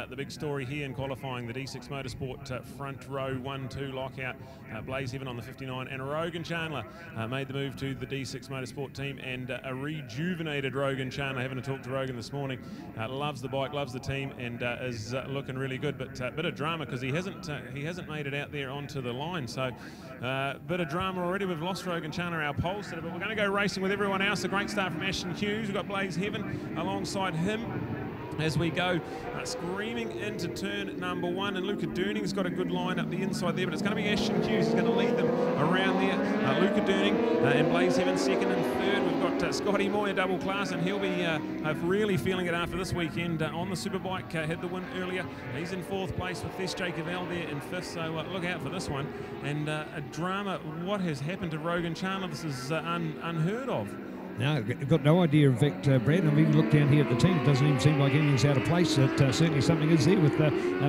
The big story here in qualifying, the D6 Motorsport front row 1-2 lockout. Blaze Heaven on the 59 and Rogan Chandler made the move to the D6 Motorsport team, and a rejuvenated Rogan Chandler, having to talk to Rogan this morning, loves the bike, loves the team, and is looking really good. But a bit of drama because he hasn't made it out there onto the line. So bit of drama already. We've lost Rogan Chandler, our pole sitter, but we're going to go racing with everyone else. A great start from Ashton Hughes. We've got Blaze Heaven alongside him as we go screaming into turn number 1, and Luca Durning's got a good line up the inside there, but it's going to be Ashton Hughes who's going to lead them around there. Luca Durning and Blaze Heaven second and third. We've got Scotty Moyer double class, and he'll be really feeling it after this weekend on the Superbike. Had the win earlier. He's in 4th place with SJ Cavell there in 5th, so look out for this one. And a drama, what has happened to Rogan Chandler? This is unheard of. No, I've got no idea. In fact, Brad, I've even looked down here at the team. It doesn't even seem like anything's out of place. Certainly something is there with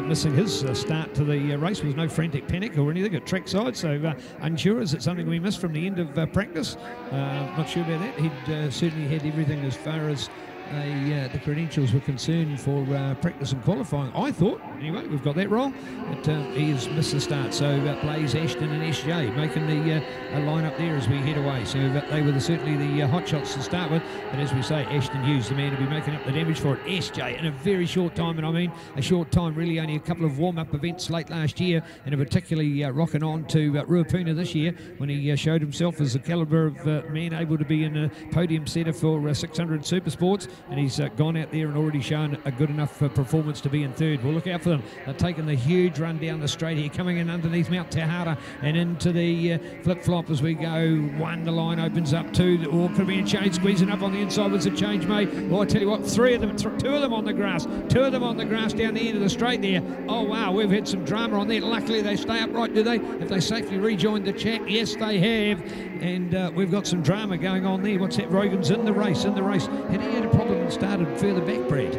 missing his start to the race. There was no frantic panic or anything at trackside, so unsure. Is it something we missed from the end of practice? Not sure about that. He'd certainly had everything as far as the credentials were concerned for practice and qualifying. I thought, anyway, we've got that wrong, but he has missed the start. So Blaze, Ashton and SJ making the line up there as we head away. So they were certainly the hot shots to start with. But as we say, Ashton Hughes, the man to be making up the damage for it. SJ in a very short time, and I mean a short time, really only a couple of warm-up events late last year, and particularly rocking on to Ruapuna this year when he showed himself as the calibre of man able to be in a podium setter for 600 Super Sports. And he's gone out there and already shown a good enough performance to be in 3rd. We'll look out for them. They're taking the huge run down the straight here, coming in underneath Mount Tahara and into the flip-flop as we go. 1, the line opens up. 2, or could be a change squeezing up on the inside. Was a change made? Well, I tell you what, 3 of them, 2 of them on the grass. 2 of them on the grass down the end of the straight there. Oh, wow, we've had some drama on there. Luckily, they stay upright, do they? Have they safely rejoined the chat? Yes, they have. And we've got some drama going on there. What's that? Rogan's in the race, Had he had a problem and started further back, Brad?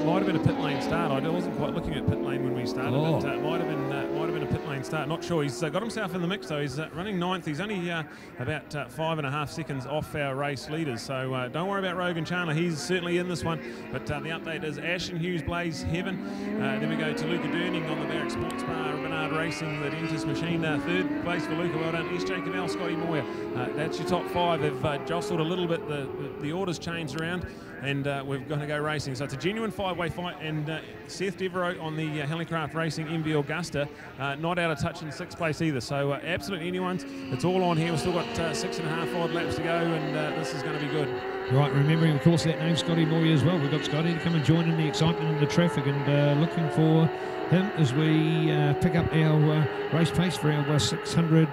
Might have been a pit lane start. I wasn't quite looking at pit lane when we started, but might have been a pit lane start. Not sure. He's got himself in the mix, though. He's running 9th. He's only about 5.5 seconds off our race leaders. So don't worry about Rogan Chandler. He's certainly in this one. But the update is Ashton Hughes, Blaze Heaven. Then we go to Luca Durning on the Barrack Sports Bar, Bernard Racing, the Dentist Machine. 3rd place for Luca. Well done. SJ Cavell, Scotty Moyer. That's your top 5. They've jostled a little bit. The orders changed around, and we're going to go racing. So it's a genuine 5-way fight, and Seth Devereaux on the Helicraft Racing MV Augusta, not out of touch in 6th place either. So absolutely anyone's. It's all on here. We've still got 6.5 odd laps to go, and this is going to be good. Right, remembering, of course, that name, Scotty Moyer as well. We've got Scotty to come and join in the excitement and the traffic, and looking for him as we pick up our race pace for our 600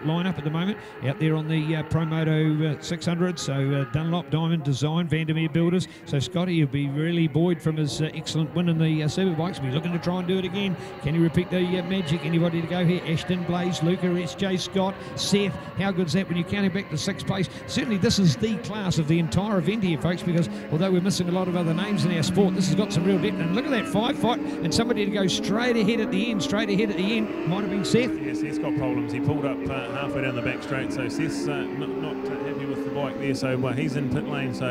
lineup at the moment. Out there on the Promoto 600, so Dunlop, Diamond, Design, Vandermeer Builders. So Scotty will be really buoyed from his excellent win in the Superbikes. We'll be looking to try and do it again. Can he repeat the magic? Anybody to go here? Ashton, Blaze, Luca, SJ, Scott, Seth. How good's that when you're counting back to 6th place? Certainly this is the class of the entire event here, folks, because although we're missing a lot of other names in our sport, this has got some real depth. And look at that 5 fight, and somebody to go straight ahead at the end, might have been Seth. Yeah, Seth's got problems. He pulled up halfway down the back straight, so Seth's not happy with the bike there, so he's in pit lane. So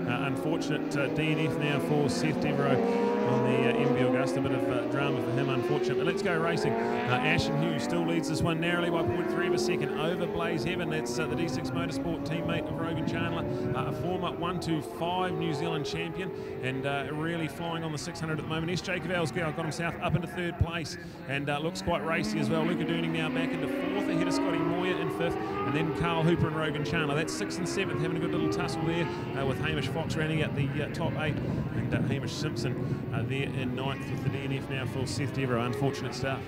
unfortunate DNF now for Seth Devereaux on the MV Augusta. A bit of drama for him, unfortunate. But let's go racing. Ashton Hughes still leads this one narrowly by 0.3 of a second over Blaze Heaven. That's the D6 Motorsport teammate of Rogan Chandler, a former 125 New Zealand champion, and really flying on the 600 at the moment. SJ Cavell's got himself up into 3rd place, and looks quite racy as well. Luca Durning now back into 4th, ahead of Scotty Moyer in 5th, and then Carl Hooper and Rogan Chandler. That's 6th and 7th, having a good little tussle there with Hamish Fox rounding out the top 8, and Hamish Simpson there in 9th with the DNF now for Seth Devereaux. Unfortunate start.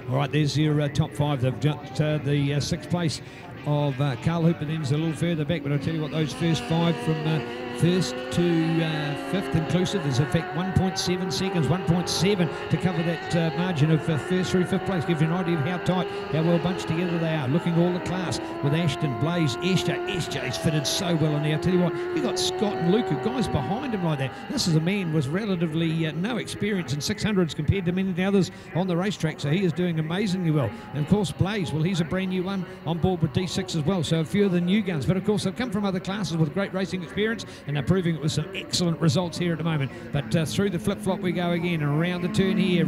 All right, there's your top 5. They've got the 6th place of Carl Hooper, then's a little further back, but I'll tell you what, those first 5 from 1st to 5th inclusive is in fact 1.7 seconds, 1.7 to cover that margin of 1st through 5th place. Gives you an idea of how tight, how well bunched together they are. Looking all the class with Ashton, Blaze, SJ's fitted so well in there. I tell you what, you got Scott and Luca, guys behind him like that. This is a man with relatively no experience in 600s compared to many others on the racetrack, so he is doing amazingly well. And of course Blaze, well, he's a brand new one on board with D6 as well, so a few of the new guns, but of course they've come from other classes with great racing experience. And and they're proving it with some excellent results here at the moment. But through the flip-flop we go again, and around the turn here,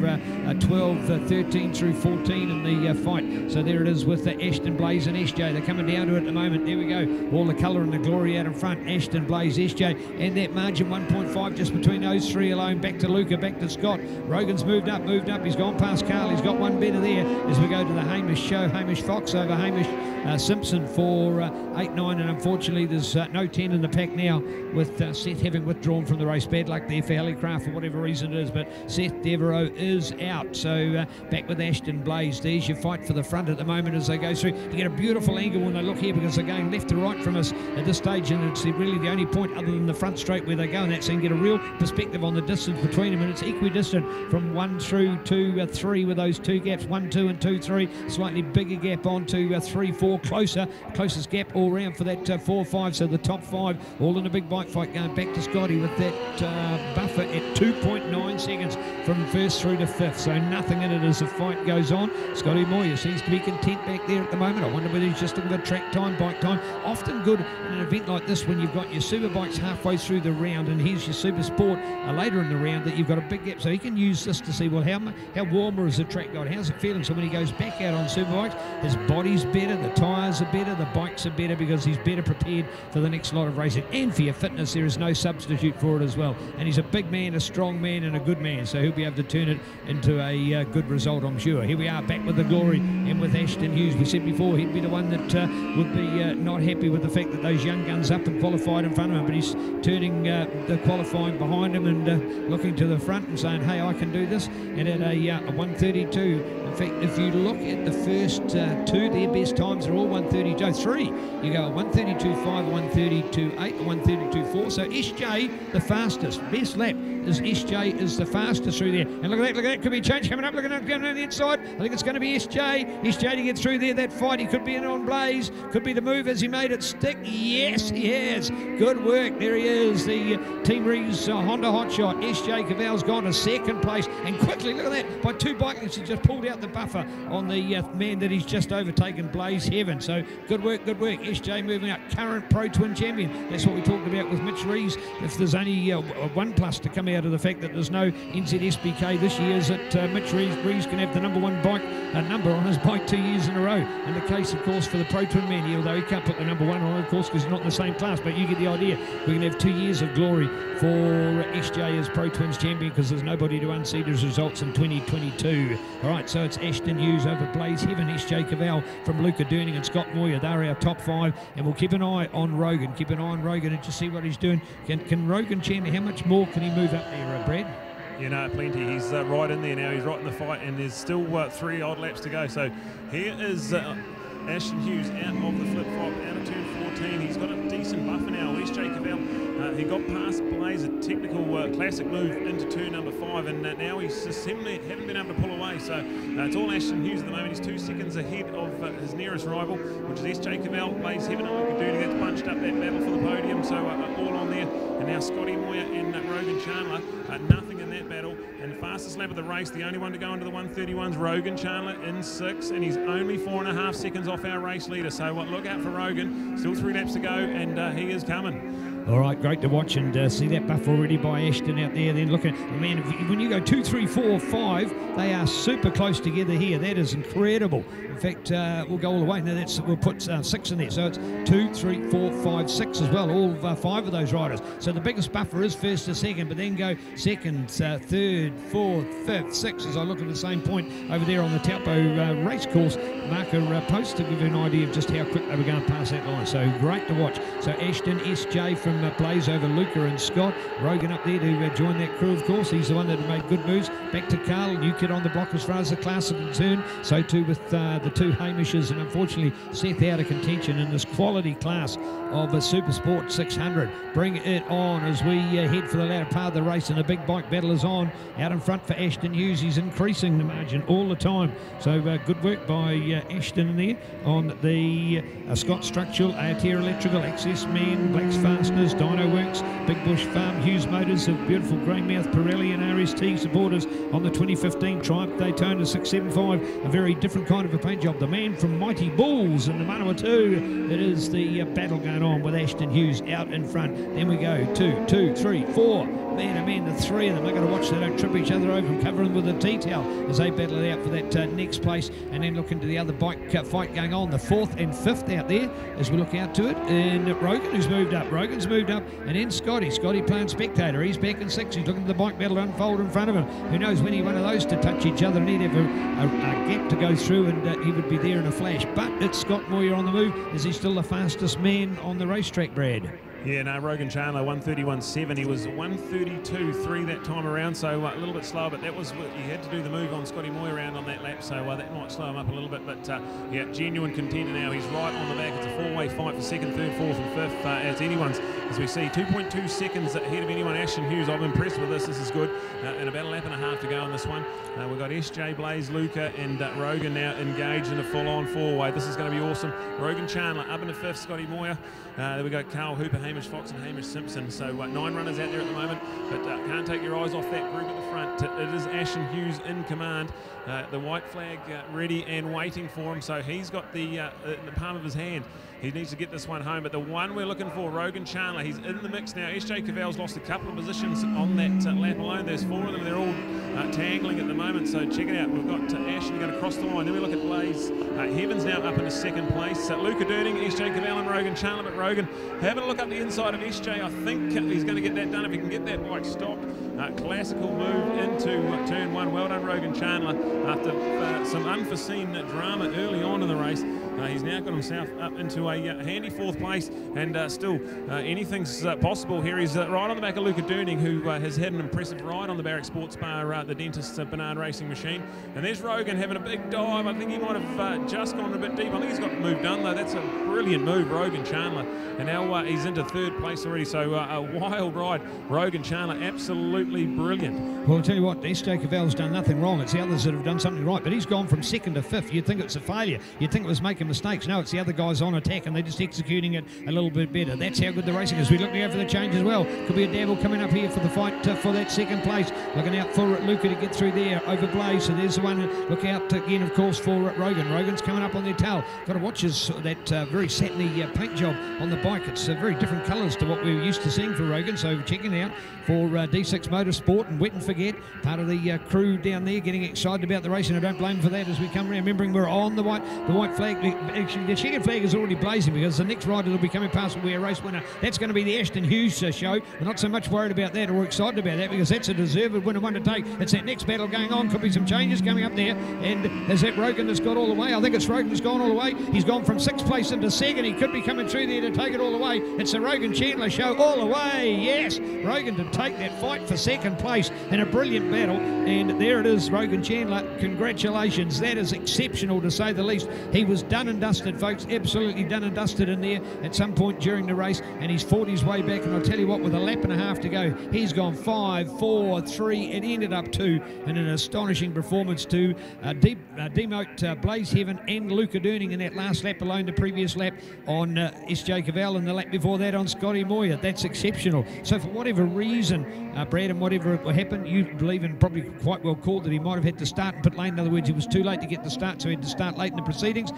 12, 13 through 14 in the fight. So there it is with Ashton, Blaze and SJ. They're coming down to it at the moment. There we go. All the colour and the glory out in front. Ashton, Blaze, SJ, and that margin 1.5 just between those three alone. Back to Luca, back to Scott. Rogan's moved up. He's gone past Carl. He's got one better there as we go to the Hamish show. Hamish Fox over Hamish Simpson for 8-9, and unfortunately there's no 10 in the pack now, with Seth having withdrawn from the race. Bad luck there for Hallicraft for whatever reason it is, but Seth Devereaux is out. So back with Ashton, Blaze. There's your fight for the front at the moment as they go through. You get a beautiful angle when they look here, because they're going left to right from us at this stage, and it's really the only point other than the front straight where they go, and that's, so you can get a real perspective on the distance between them, and it's equidistant from 1 through to 3 with those two gaps, 1, 2 and 2, 3. Slightly bigger gap on to 3, 4, closest gap all round for that 4, 5. So the top 5 all in a big bike fight, going back to Scotty with that buffer at 2.9 seconds from first through to fifth. So nothing in it as the fight goes on. Scotty Moyer seems to be content back there at the moment. I wonder whether he's just looking for track time, bike time. Often good in an event like this when you've got your super bikes halfway through the round, and here's your super sport later in the round, that you've got a big gap. So he can use this to see, well, how warmer is the track got? How's it feeling? So when he goes back out on super bikes, his body's better, the tyres are better, the bikes are better, because he's better prepared for the next lot of racing. And for your fitness, there is no substitute for it as well. And he's a big man, a strong man, and a good man, so he'll be able to turn it into a good result, I'm sure. Here we are back with the glory and with Ashton Hughes. We said before he'd be the one that would be not happy with the fact that those young guns up and qualified in front of him, but he's turning the qualifying behind him and looking to the front and saying, hey, I can do this. And at a 132, in fact, if you look at the first two, their best times are all 132. 3, you go 132.5, 132.8, 132.4. So SJ, the fastest. Best lap is SJ is the fastest through there. And look at that, could be a change coming up. Look at that, going on the inside. I think it's going to be SJ. SJ to get through there, that fight. He could be in on Blaze. Could be the move as he made it stick. Yes, he has. Good work. There he is, the Team Rees Honda Hotshot. SJ Cavell's gone to second place. And quickly, look at that, by 2 bike lengths, he just pulled out the buffer on the man that he's just overtaken, Blaze Heaven. So good work, good work. SJ moving up, current Pro Twin champion. That's what we talked about with Mitch Rees. If there's only one plus to come out of the fact that there's no NZSBK this year, is that Mitch Rees can have the #1 bike number on his bike 2 years in a row. In the case, of course, for the Pro Twin man, although he can't put the #1 on, of course, because he's not in the same class, but you get the idea. We're going to have 2 years of glory for SJ as Pro Twins champion, because there's nobody to unseat his results in 2022. All right, so it's Ashton Hughes over Blaze Heaven, SJ Cavell from Luca Durning and Scott Moyer. They're our top 5, and we'll keep an eye on Rogan. Keep an eye on Rogan and just see what he's doing. Can Rogan champion, how much more can he move up there, Brad? You know, plenty. He's right in there now. He's right in the fight, and there's still 3 odd laps to go. So here is Ashton Hughes out of the flip-flop, out of turn 14. He's got a decent buffer now. SJ Cavell, he got past Blaze, a technical classic move into turn number 5, and now he's just haven't been able to pull away. So it's all Ashton Hughes at the moment. He's 2 seconds ahead of his nearest rival, which is SJ Cavell. Blaze Heaven and Luca Durning. That's bunched up that battle for the podium. So all on there. And now Scotty Moyer and Rogan Chandler, nothing in that battle. And the fastest lap of the race, the only one to go into the 131's Rogan Chandler in 6, and he's only 4.5 seconds off our race leader. So look out for Rogan. Still 3 laps to go, and he is coming. All right, great to watch, and see that buff already by Ashton out there. Then look at, man, when you go 2, 3, 4, 5, they are super close together here. That is incredible. In fact, we'll go all the way. Now we'll put 6 in there. So it's 2, 3, 4, 5, 6 as well. All 5 of those riders. So the biggest buffer is first to second, but then go second, third, fourth, fifth, sixth. As I look at the same point over there on the Taupo race course marker post to give you an idea of just how quick they were going to pass that line. So great to watch. So Ashton, SJ from Blaze over Luca and Scott. Rogan up there to join that crew, of course. He's the one that made good moves. Back to Carl, new kid on the block as far as the class is concerned. So too with the 2 Hamishes, and unfortunately Seth out of contention in this quality class of a Super Sport 600. Bring it on as we head for the latter part of the race, and the big bike battle is on. Out in front for Ashton Hughes. He's increasing the margin all the time. So good work by Ashton in there on the Scott Structural, ATR Electrical, Access Man, Black's Fasteners, Motors, Dyno Works, Big Bush Farm, Hughes Motors, of beautiful Greymouth, Pirelli and RST supporters on the 2015 Triumph Daytona 675. A very different kind of a paint job. The man from Mighty Bulls in the Manawatu. It is the battle going on with Ashton Hughes out in front. Then we go 2, 2, 3, 4. Man, oh man, the three of them. They've got to watch they don't trip each other over and cover them with a T-towel as they battle it out for that next place. And then look into the other bike fight going on. The 4th and 5th out there as we look out to it. And Rogan, who's moved up. Rogan's moved up. And then Scotty. Scotty playing spectator. He's back in 6th. He's looking at the bike battle unfold in front of him. Who knows when he one of those to touch each other and he'd have a gap to go through and he would be there in a flash. But it's Scott Moyer on the move. Is he still the fastest man on the racetrack, Brad? Yeah, no, Rogan Chandler 1:31.7. He was 1:32.3 that time around, so a little bit slower, but that was he had to do the move on Scotty Moy around on that lap, so that might slow him up a little bit. But yeah, genuine contender now. He's right on the back. It's a four-way fight for 2nd, 3rd, 4th, and 5th as anyone's. As we see, 2.2 seconds ahead of anyone. Ashton Hughes, I'm impressed with this. This is good. And about a lap and a half to go on this one. We've got SJ, Blaze, Luca, and Rogan now engaged in a full-on four-way. This is going to be awesome. Rogan Chandler up into 5th, Scotty Moyer. There we go, Carl Hooper, Hamish Fox, and Hamish Simpson. So 9 runners out there at the moment, but can't take your eyes off that group at the front. It is Ashton Hughes in command. The white flag ready and waiting for him, so he's got the in the palm of his hand. He needs to get this one home, but the one we're looking for, Rogan Chandler, he's in the mix now. SJ Cavell's lost a couple of positions on that lap alone. There's 4 of them. They're all tangling at the moment, so check it out. We've got Ashton going to cross the line. Then we look at Blaze. Heavens now up into 2nd place. Luca Durning, SJ Cavell and Rogan Chandler, but Rogan having a look up the inside of SJ. I think he's going to get that done if he can get that bike stopped. Classical move into turn 1. Well done, Rogan Chandler. After some unforeseen drama early on in the race, he's now got himself up into a handy 4th place, and still anything's possible here. He's right on the back of Luca Durning, who has had an impressive ride on the Barrack Sports Bar, the Dentist's Bernard Racing machine. And there's Rogan having a big dive. I think he might have just gone a bit deep. I think he's got the move done, though. That's a brilliant move, Rogan Chandler. And now he's into 3rd place already, so a wild ride. Rogan Chandler, absolutely brilliant. Well, I'll tell you what, SJ Cavell's done nothing wrong. It's the others that have done something right, but he's gone from 2nd to 5th. You'd think it's a failure. You'd think it was making mistakes. No, it's the other guys on attack, and they're just executing it a little bit better. That's how good the racing is. We're looking out for the change as well. Could be a dabble coming up here for the fight for that 2nd place. Looking out for Luca to get through there over Blaze. So there's the one. Look out again, of course, for Rogan. Rogan's coming up on their tail. Got to watch that very satiny paint job on the bike. It's very different colours to what we were used to seeing for Rogan. So checking out for D6 Motorsport and Wet and Forget, part of the crew down there getting excited about the race, and I don't blame for that as we come around. Remembering we're on the white flag. Actually, the checkered flag is already blazing because the next rider will be coming past will be a race winner. That's going to be the Ashton Hughes show. We're not so much worried about that, or we're excited about that, because that's a deserved winner, one to take. It's that next battle going on. Could be some changes coming up there. And is that Rogan that's got all the way? I think it's Rogan that's gone all the way. He's gone from 6th place into 2nd. He could be coming through there to take it all the way. It's the Rogan Chandler show all the way. Yes, Rogan to take that fight for 2nd place in a brilliant battle. And there it is, Rogan Chandler. Congratulations. That is exceptional, to say the least. He was done and dusted, folks. Absolutely done and dusted in there at some point during the race, and he's fought his way back. And I'll tell you what, with a lap and a half to go, he's gone 5, 4, 3, and ended up 2 in an astonishing performance to demote Blaze Heaven and Luca Durning in that last lap alone, the previous lap on SJ Cavell, and the lap before that on Scotty Moyer. That's exceptional. So for whatever reason, Brad, and whatever happened, you believe, and probably quite well called, that he might have had to start in pit lane. In other words, he was too late to get the start, so he had to start late in the proceedings.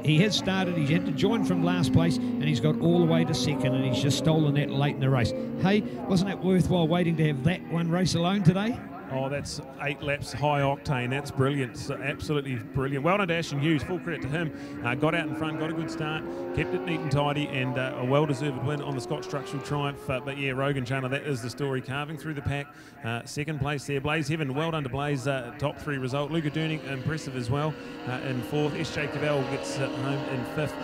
He has started. He had to join from last place, and he's got all the way to 2nd, and he's just stolen that late in the race. Hey, wasn't it worthwhile waiting to have that one race alone today? Oh, that's 8 laps high octane. That's brilliant. So absolutely brilliant. Well done to Ashton Hughes. Full credit to him. Got out in front, got a good start, kept it neat and tidy, and a well-deserved win on the Scott Structural Triumph. But yeah, Rogan Chandler, that is the story. Carving through the pack. 2nd place there. Blaze Heaven, well done to Blaze. Top 3 result. Luca Durning, impressive as well. In 4th. SJ Cavell gets home in 5th.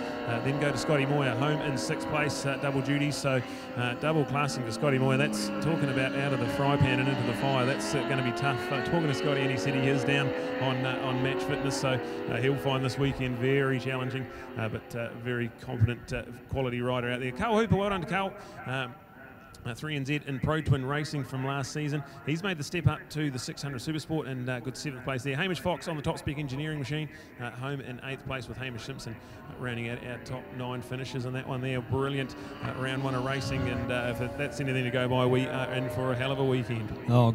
Then go to Scotty Moyer, home in 6th place, double duty. So double classing for Scotty Moyer. That's talking about out of the fry pan and into the fire. That's going to be tough. Talking to Scotty, and he said he is down on match fitness, so he'll find this weekend very challenging, but very competent, quality rider out there. Carl Hooper, well done to Carl. 3NZ in Pro Twin Racing from last season. He's made the step up to the 600 Supersport and good 7th place there. Hamish Fox on the top spec engineering machine, home in 8th place with Hamish Simpson rounding out our top 9 finishes in that one there. Brilliant round 1 of racing, and if that's anything to go by, we are in for a hell of a weekend. Oh.